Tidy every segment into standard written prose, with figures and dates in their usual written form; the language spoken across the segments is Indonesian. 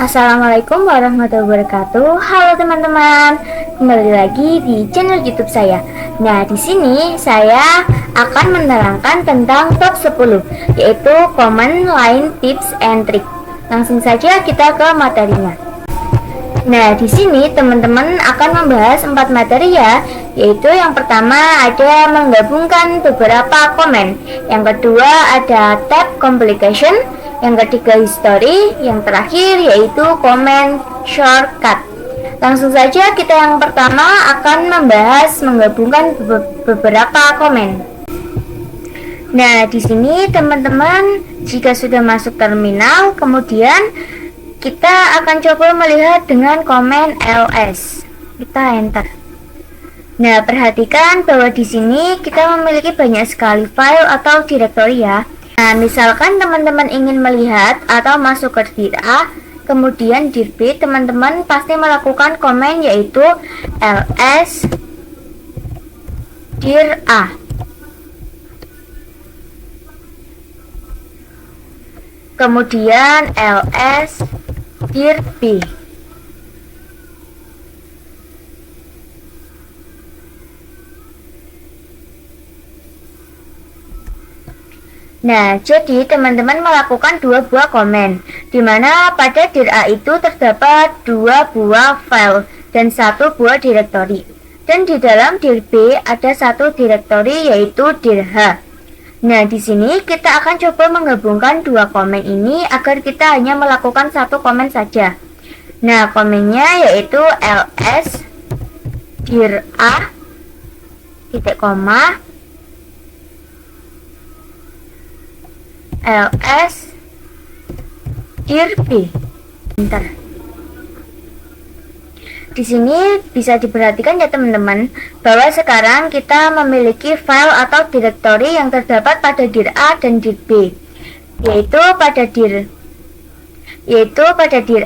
Assalamualaikum warahmatullahi wabarakatuh. Halo teman-teman, kembali lagi di channel YouTube saya. Nah, di sini saya akan menerangkan tentang top 10, yaitu command line tips and trick. Langsung saja kita ke materinya. Nah, di sini teman-teman akan membahas 4 materi ya, yaitu yang pertama ada menggabungkan beberapa komen, yang kedua ada tab complication, yang ketiga history, yang terakhir yaitu comment shortcut. Langsung saja kita yang pertama akan membahas menggabungkan beberapa komen. Nah, di sini teman-teman jika sudah masuk terminal, kemudian kita akan coba melihat dengan komen ls. Kita enter. Nah, perhatikan bahwa di sini kita memiliki banyak sekali file atau directory ya. Nah, misalkan teman-teman ingin melihat atau masuk ke dir A, kemudian dir B, teman-teman pasti melakukan komen yaitu ls dir A. Kemudian ls dir B. Nah, jadi teman-teman melakukan dua buah komen, di mana pada dir A itu terdapat dua buah file dan satu buah directory. Dan di dalam dir B ada satu directory yaitu dir H. Nah, di sini kita akan coba menggabungkan dua komen ini agar kita hanya melakukan satu komen saja. Nah, komennya yaitu ls dir A titik koma ls dir B. Enter. Di sini bisa diperhatikan ya teman-teman bahwa sekarang kita memiliki file atau directory yang terdapat pada dir A dan dir B, yaitu pada dir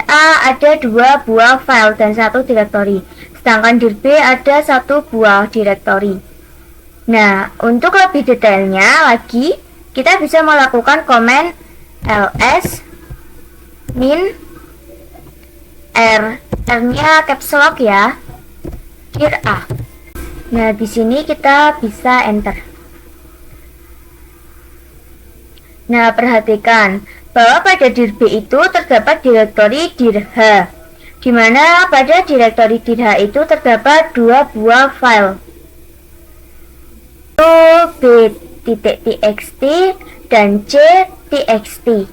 A ada dua buah file dan satu directory, sedangkan dir B ada satu buah directory. Nah, untuk lebih detailnya lagi, kita bisa melakukan komen ls min R-nya caps lock ya, dir A. Nah, di sini kita bisa enter. Nah, perhatikan bahwa pada dir B itu terdapat directory dir H, di mana pada directory dir H itu terdapat dua buah file, b.txt dan c.txt.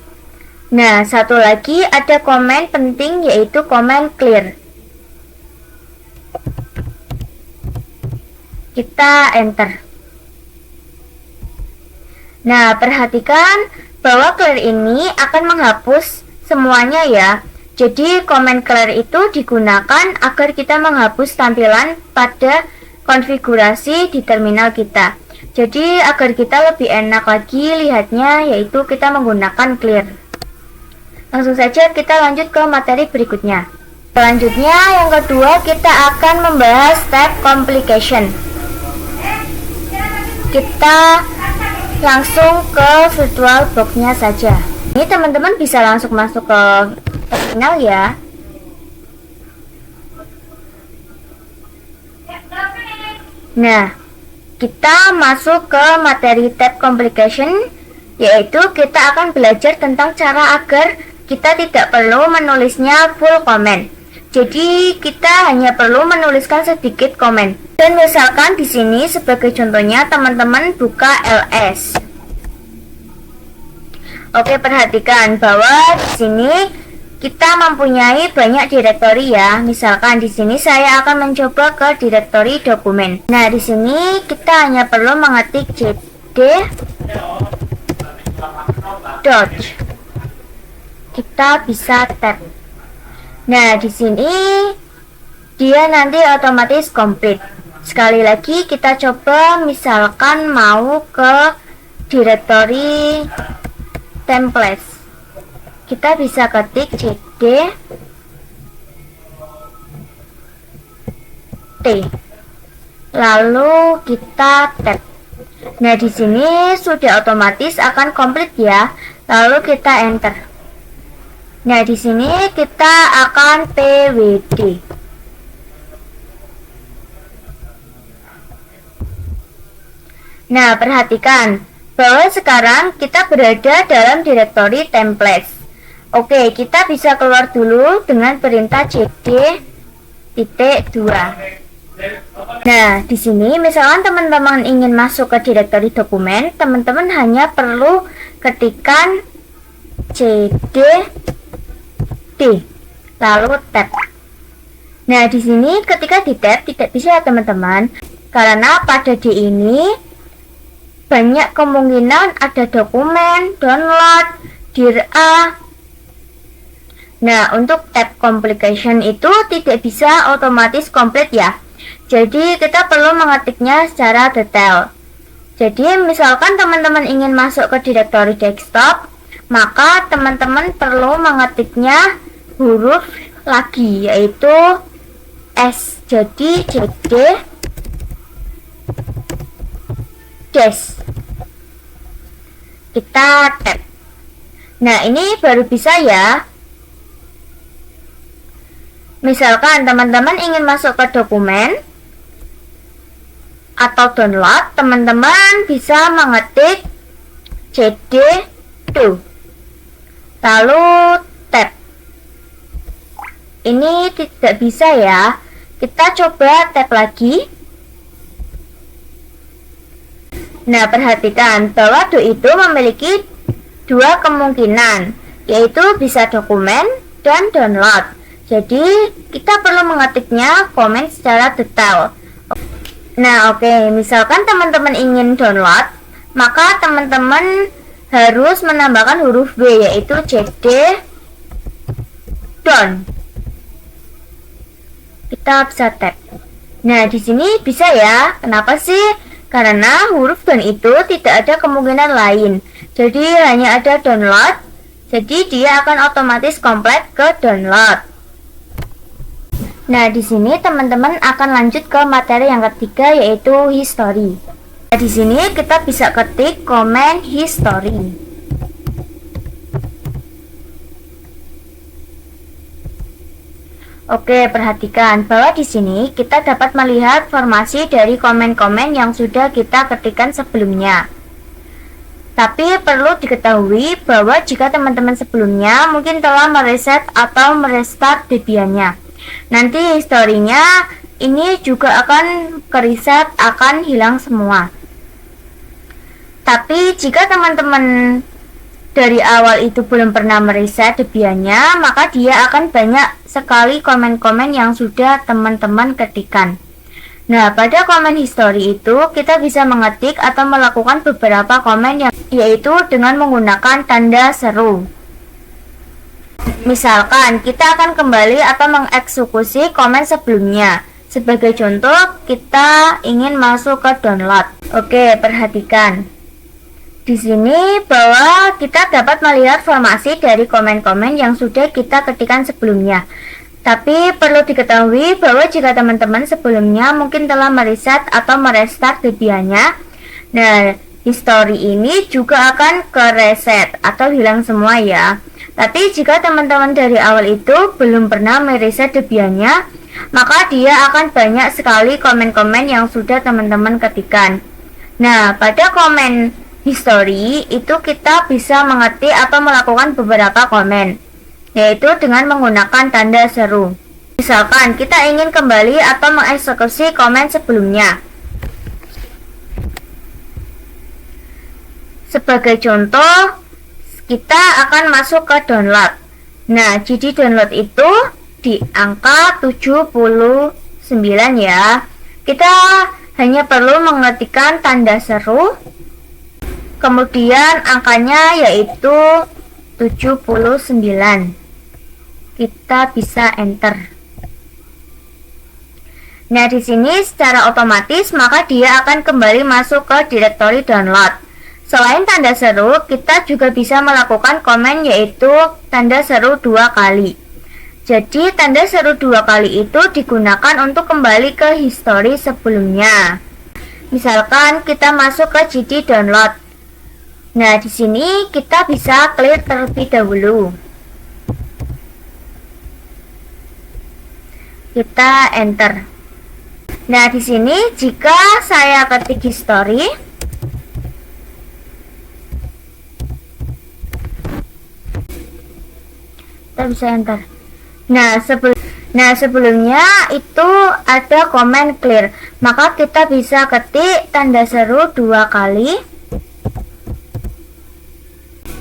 Nah, satu lagi ada komen penting yaitu komen clear. Kita enter. Nah, perhatikan bahwa clear ini akan menghapus semuanya ya. Jadi komen clear itu digunakan agar kita menghapus tampilan pada konfigurasi di terminal kita. Jadi agar kita lebih enak lagi lihatnya, yaitu kita menggunakan clear. Langsung saja kita lanjut ke materi berikutnya. Selanjutnya yang kedua kita akan membahas tab complication. Kita langsung ke virtualbox-nya saja. Ini teman-teman bisa langsung masuk ke terminal ya. Nah, kita masuk ke materi tab complication, yaitu kita akan belajar tentang cara agar kita tidak perlu menulisnya full komen. Jadi kita hanya perlu menuliskan sedikit komen. Dan misalkan di sini sebagai contohnya teman-teman buka ls. Oke, perhatikan bahwa di sini kita mempunyai banyak directory ya. Misalkan di sini saya akan mencoba ke directory dokumen. Nah, di sini kita hanya perlu mengetik cd dot. Kita bisa tab. Nah, di sini dia nanti otomatis complete. Sekali lagi kita coba misalkan mau ke directory templates. Kita bisa ketik cd t. Lalu kita tab. Nah, di sini sudah otomatis akan komplit ya. Lalu kita enter. Nah, di sini kita akan pwd. Nah, perhatikan bahwa sekarang kita berada dalam direktori templates. Oke, kita bisa keluar dulu dengan perintah cd -2. Nah, di sini misalkan teman-teman ingin masuk ke direktori dokumen, teman-teman hanya perlu ketikkan cd lalu tab. Nah, di sini ketika di tab tidak bisa ya teman-teman, karena pada D ini banyak kemungkinan ada dokumen, download, dir A. Nah, untuk tab complication itu tidak bisa otomatis komplit ya. Jadi kita perlu mengetiknya secara detail. Jadi misalkan teman-teman ingin masuk ke direktori desktop, maka teman-teman perlu mengetiknya huruf lagi, yaitu S. Jadi cd dash. Kita tab. Nah, ini baru bisa ya. Misalkan teman-teman ingin masuk ke dokumen atau download, teman-teman bisa mengetik cd2 lalu tab. Ini tidak bisa ya. Kita coba tab lagi. Nah, perhatikan bahwa do itu memiliki dua kemungkinan, yaitu bisa dokumen dan download. Jadi kita perlu mengetiknya komen secara detail. Nah, oke, misalkan teman-teman ingin download, maka teman-teman harus menambahkan huruf B, yaitu cd down. Kita bisa tab. Nah, di sini bisa ya. Kenapa sih? Karena huruf down itu tidak ada kemungkinan lain. Jadi hanya ada download. Jadi dia akan otomatis komplit ke download. Nah, di sini teman-teman akan lanjut ke materi yang ketiga, yaitu history. Nah, di sini kita bisa ketik comment history. Oke, perhatikan bahwa di sini kita dapat melihat formasi dari komen-komen yang sudah kita ketikkan sebelumnya. Tapi perlu diketahui bahwa jika teman-teman sebelumnya mungkin telah mereset atau merestart Debian-nya, nanti historinya ini juga akan kereset, akan hilang semua. Tapi jika teman-teman dari awal itu belum pernah mereset Debian-nya, maka dia akan banyak sekali komen-komen yang sudah teman-teman ketikkan. Nah, pada komen history itu kita bisa mengetik atau melakukan beberapa komen yang yaitu dengan menggunakan tanda seru. Misalkan kita akan kembali atau mengeksekusi komen sebelumnya. Sebagai contoh, kita ingin masuk ke download. Oke, perhatikan. Di sini bahwa kita dapat melihat formasi dari komen-komen yang sudah kita ketikkan sebelumnya. Tapi perlu diketahui bahwa jika teman-teman sebelumnya mungkin telah mereset atau merestart Debian-nya, nah, history ini juga akan kereset atau hilang semua ya. Tapi jika teman-teman dari awal itu belum pernah mereset Debian-nya, maka dia akan banyak sekali komen-komen yang sudah teman-teman ketikkan. Nah, pada komen history itu kita bisa mengetik atau melakukan beberapa komen, yaitu dengan menggunakan tanda seru. Misalkan kita ingin kembali atau mengeksekusi komen sebelumnya. Sebagai contoh, kita akan masuk ke download. Nah, jadi download itu di angka 79 ya. Kita hanya perlu mengetikkan tanda seru, kemudian angkanya yaitu 79. Kita bisa enter. Nah, di sini secara otomatis maka dia akan kembali masuk ke direktori download. Selain tanda seru, kita juga bisa melakukan komen yaitu tanda seru 2 kali. Jadi tanda seru 2 kali itu digunakan untuk kembali ke history sebelumnya. Misalkan kita masuk ke GD download. Nah, di sini kita bisa clear terlebih dahulu. Kita enter. Nah, di sini jika saya ketik history, kita bisa enter. Nah, sebelumnya itu ada komen clear, maka kita bisa ketik tanda seru 2 kali.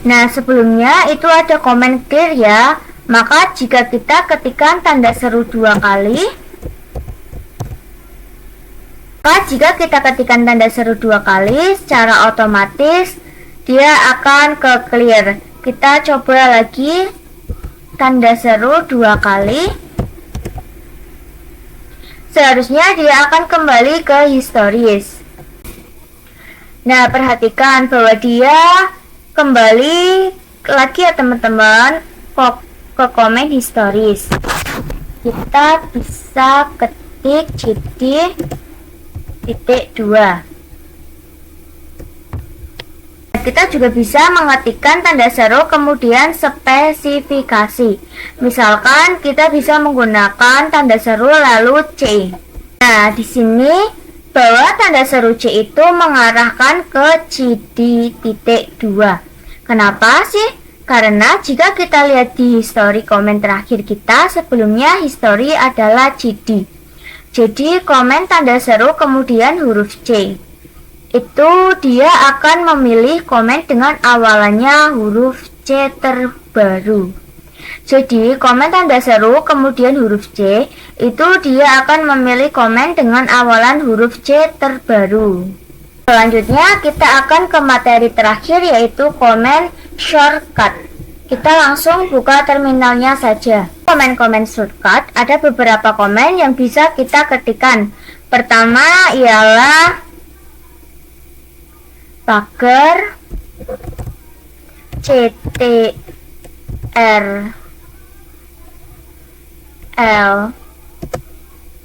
Nah, sebelumnya itu ada komen clear ya, maka jika kita ketikkan tanda seru 2 kali, maka jika kita ketikkan tanda seru 2 kali, secara otomatis dia akan ke clear. Kita coba lagi tanda seru 2 kali. Seharusnya dia akan kembali ke historis. Nah, perhatikan bahwa dia kembali lagi ya teman-teman ke komen historis. Kita bisa ketik JD.2. Kita juga bisa mengetikkan tanda seru kemudian spesifikasi. Misalkan kita bisa menggunakan tanda seru lalu C. Nah, di sini bahwa tanda seru C itu mengarahkan ke JD.2. Kenapa sih? Karena jika kita lihat di history komen terakhir kita, sebelumnya history adalah JD. Jadi komen tanda seru kemudian huruf C. Itu dia akan memilih komen dengan awalannya huruf C terbaru. Jadi komen tanda seru kemudian huruf C, itu dia akan memilih komen dengan awalan huruf C terbaru. Selanjutnya kita akan ke materi terakhir, yaitu komen shortcut. Kita langsung buka terminalnya saja. Komen-komen shortcut, ada beberapa komen yang bisa kita ketikkan. Pertama ialah pagar CTRL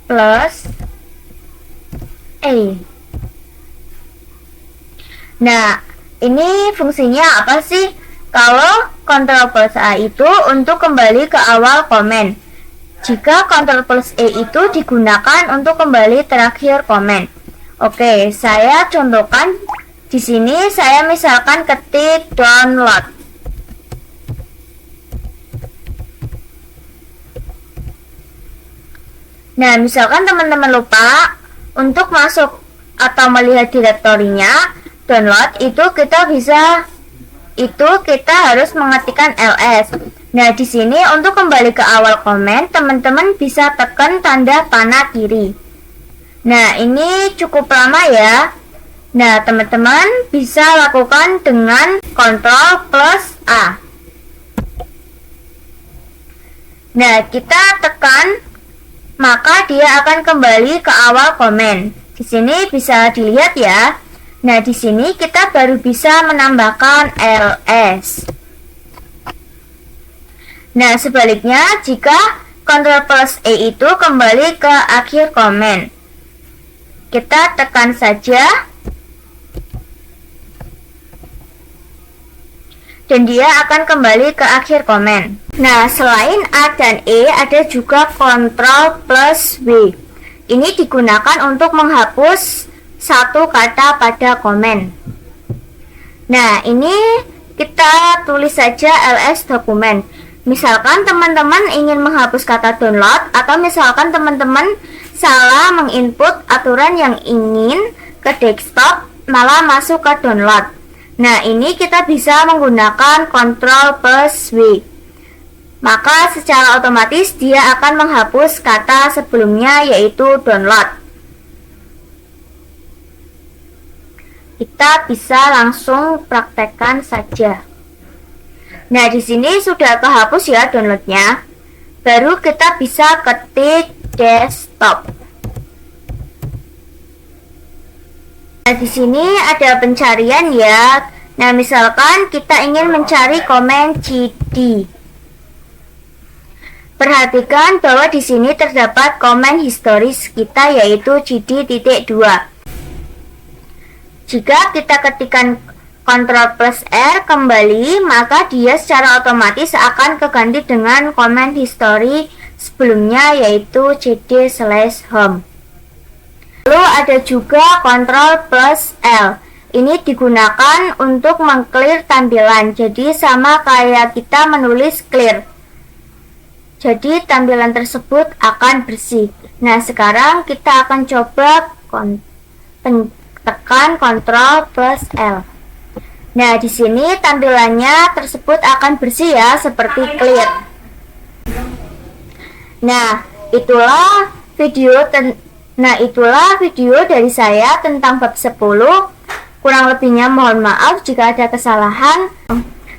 plus E. Nah, ini fungsinya apa sih? Kalau Ctrl plus A itu untuk kembali ke awal komen. Jika Ctrl plus E itu digunakan untuk kembali terakhir komen. Oke, saya contohkan. Di sini saya misalkan ketik download. Nah, misalkan teman-teman lupa untuk masuk atau melihat direktorinya download, itu kita harus mengetikkan ls. Nah, di sini untuk kembali ke awal komen, teman-teman bisa tekan tanda panah kiri. Nah, ini cukup lama ya. Nah, teman-teman bisa lakukan dengan Ctrl plus A. Nah, kita tekan, maka dia akan kembali ke awal komen. Di sini bisa dilihat ya. Nah, di sini kita baru bisa menambahkan ls. Nah, sebaliknya jika Ctrl plus E itu kembali ke akhir komen, kita tekan saja dan dia akan kembali ke akhir komen. Nah, selain A dan E, ada juga Ctrl plus W. Ini digunakan untuk menghapus satu kata pada komen. Nah, ini kita tulis saja ls dokumen. Misalkan teman-teman ingin menghapus kata download, atau misalkan teman-teman salah menginput aturan yang ingin ke desktop malah masuk ke download. Nah, ini kita bisa menggunakan Ctrl plus W. Maka secara otomatis dia akan menghapus kata sebelumnya, yaitu download. Kita bisa langsung praktekkan saja. Nah, di sini sudah kehapus ya downloadnya. Baru kita bisa ketik desktop. Nah, di sini ada pencarian ya. Nah, misalkan kita ingin mencari komen CD. Perhatikan bahwa di sini terdapat komen historis kita, yaitu CD.2. Jika kita ketikkan Ctrl plus R kembali, maka dia secara otomatis akan keganti dengan komen history sebelumnya, yaitu cd/home. Lalu ada juga Ctrl plus L. Ini digunakan untuk mengclear tampilan, jadi sama kayak kita menulis clear. Jadi tampilan tersebut akan bersih. Nah, sekarang kita akan coba tekan Ctrl plus L. Nah, di sini tampilannya tersebut akan bersih ya, seperti clear. Nah, itulah video dari saya tentang bab 10. Kurang lebihnya mohon maaf jika ada kesalahan.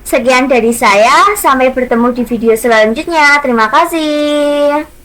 Sekian dari saya, sampai bertemu di video selanjutnya. Terima kasih.